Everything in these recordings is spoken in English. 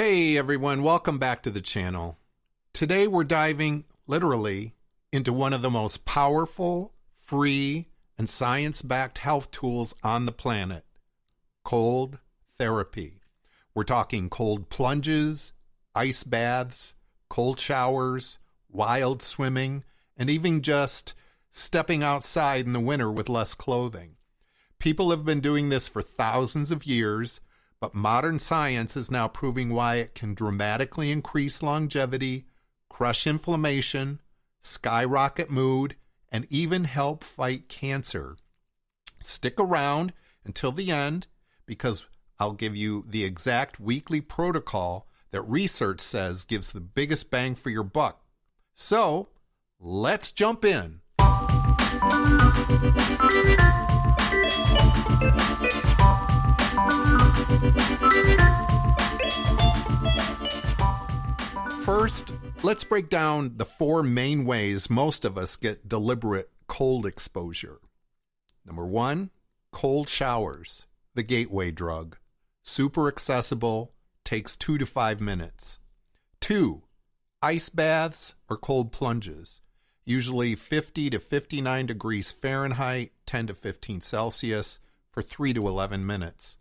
Hey everyone, welcome back to the channel. Today we're diving, literally, into one of the most powerful, free, and science-backed health tools on the planet, cold therapy. We're talking cold plunges, ice baths, cold showers, wild swimming, and even just stepping outside in the winter with less clothing. People have been doing this for thousands of years, but modern science is now proving why it can dramatically increase longevity, crush inflammation, skyrocket mood, and even help fight cancer. Stick around until the end because I'll give you the exact weekly protocol that research says gives the biggest bang for your buck. So, let's jump in. First, let's break down the four main ways most of us get deliberate cold exposure. Number one, cold showers, the gateway drug. Super accessible, takes 2 to 5 minutes. 2, ice baths or cold plunges, usually 50 to 59 degrees Fahrenheit, 10 to 15 Celsius, for 3 to 11 minutes.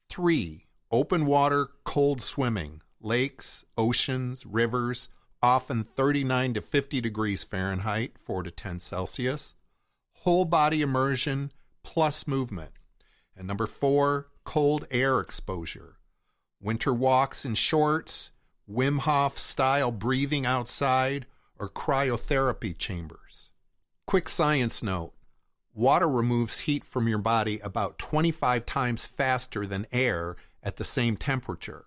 3, open water cold swimming, lakes, oceans, rivers, often 39 to 50 degrees Fahrenheit, 4 to 10 Celsius. Whole body immersion plus movement. And number 4, cold air exposure. Winter walks in shorts, Wim Hof style breathing outside, or cryotherapy chambers. Quick science note. Water removes heat from your body about 25 times faster than air at the same temperature.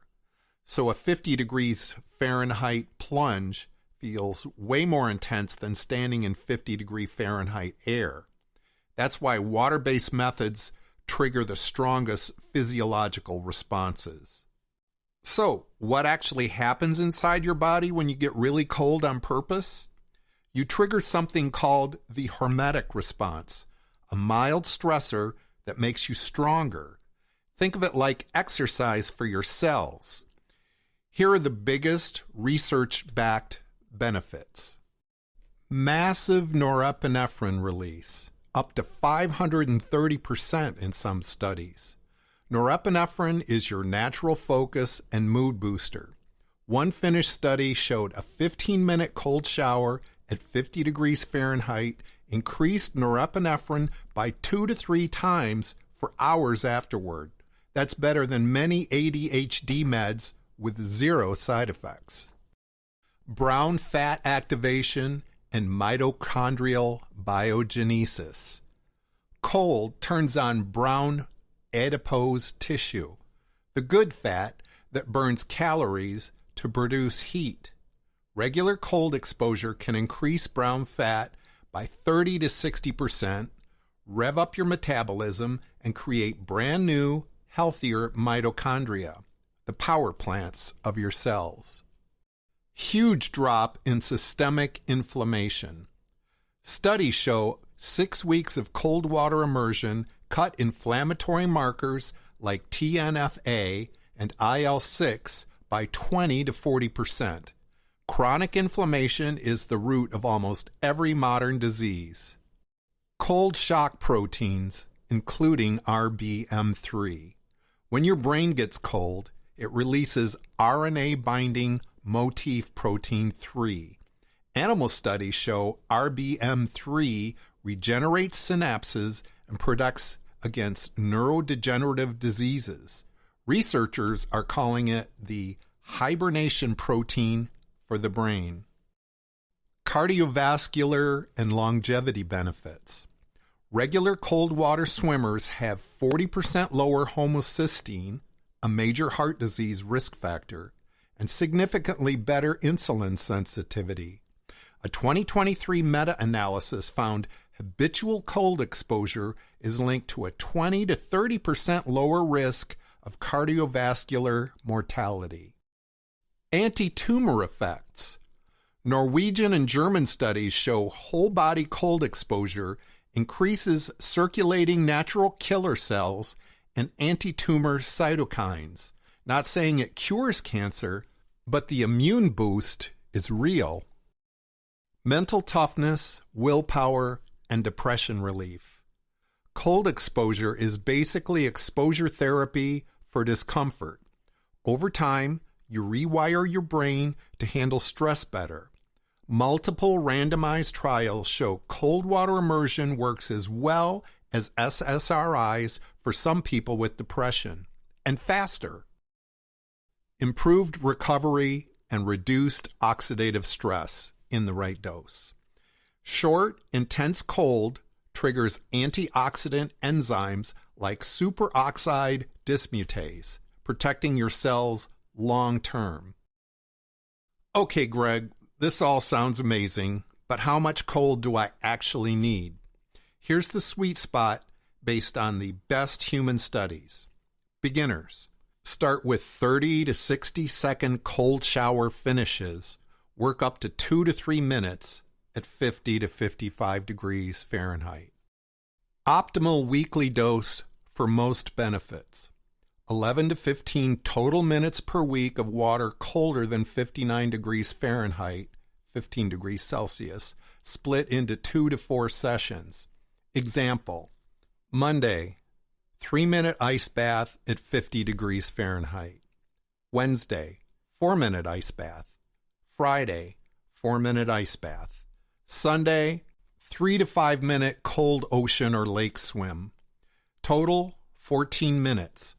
So a 50 degrees Fahrenheit plunge feels way more intense than standing in 50 degree Fahrenheit air. That's why water-based methods trigger the strongest physiological responses. So, what actually happens inside your body when you get really cold on purpose? You trigger something called the hormetic response, a mild stressor that makes you stronger. Think of it like exercise for your cells. Here are the biggest research-backed benefits. Massive norepinephrine release, up to 530% in some studies. Norepinephrine is your natural focus and mood booster. One Finnish study showed a 15-minute cold shower at 50 degrees Fahrenheit increased norepinephrine by 2 to 3 times for hours afterward. That's better than many ADHD meds with 0 side effects. Brown fat activation and mitochondrial biogenesis. Cold turns on brown adipose tissue, the good fat that burns calories to produce heat. Regular cold exposure can increase brown fat by 30 to 60%, rev up your metabolism, and create brand new, healthier mitochondria, the power plants of your cells. Huge drop in systemic inflammation. Studies show 6 weeks of cold water immersion cut inflammatory markers like TNF-A and IL-6 by 20 to 40%. Chronic inflammation is the root of almost every modern disease. Cold shock proteins, including RBM3. When your brain gets cold, it releases RNA-binding motif protein 3. Animal studies show RBM3 regenerates synapses and protects against neurodegenerative diseases. Researchers are calling it the hibernation protein for the brain. Cardiovascular and longevity benefits. Regular cold water swimmers have 40% lower homocysteine, a major heart disease risk factor, and significantly better insulin sensitivity. A 2023 meta-analysis found habitual cold exposure is linked to a 20 to 30% lower risk of cardiovascular mortality. Anti-tumor effects. Norwegian and German studies show whole-body cold exposure increases circulating natural killer cells and anti-tumor cytokines. Not saying it cures cancer, but the immune boost is real. Mental toughness, willpower, and depression relief. Cold exposure is basically exposure therapy for discomfort. Over time, you rewire your brain to handle stress better. Multiple randomized trials show cold water immersion works as well as SSRIs for some people with depression, and faster. Improved recovery and reduced oxidative stress in the right dose. Short, intense cold triggers antioxidant enzymes like superoxide dismutase, protecting your cells long term. Okay, Greg, this all sounds amazing, but how much cold do I actually need? Here's the sweet spot based on the best human studies. Beginners, start with 30 to 60 second cold shower finishes, work up to 2 to 3 minutes at 50 to 55 degrees Fahrenheit. Optimal weekly dose for most benefits. 11 to 15 total minutes per week of water colder than 59 degrees Fahrenheit, 15 degrees Celsius, split into 2 to 4 sessions. Example, Monday, 3-minute ice bath at 50 degrees Fahrenheit. Wednesday, 4-minute ice bath. Friday, 4-minute ice bath. Sunday, 3 to 5 minute cold ocean or lake swim. Total, 14 minutes.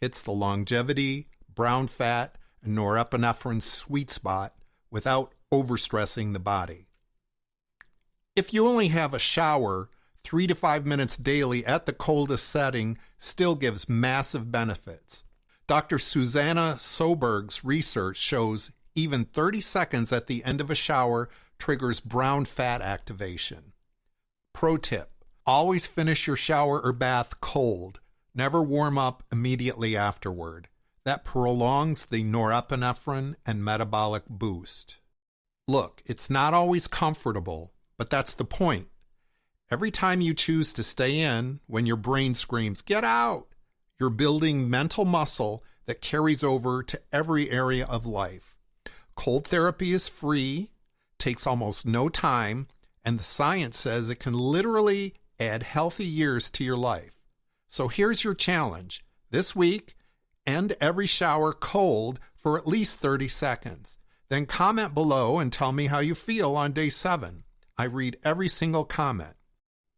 Hits the longevity, brown fat, and norepinephrine sweet spot without overstressing the body. If you only have a shower, 3 to 5 minutes daily at the coldest setting still gives massive benefits. Dr. Susanna Soberg's research shows even 30 seconds at the end of a shower triggers brown fat activation. Pro tip, always finish your shower or bath cold. Never warm up immediately afterward. That prolongs the norepinephrine and metabolic boost. Look, it's not always comfortable, but that's the point. Every time you choose to stay in, when your brain screams, "Get out!" you're building mental muscle that carries over to every area of life. Cold therapy is free, takes almost no time, and the science says it can literally add healthy years to your life. So here's your challenge. This week, end every shower cold for at least 30 seconds. Then comment below and tell me how you feel on day 7. I read every single comment.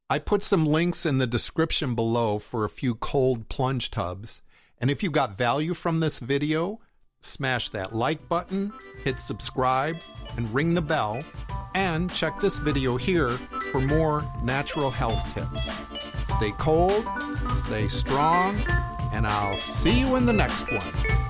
I put some links in the description below for a few cold plunge tubs. And if you got value from this video, smash that like button, hit subscribe, and ring the bell. And check this video here for more natural health tips. Stay cold, stay strong, and I'll see you in the next one.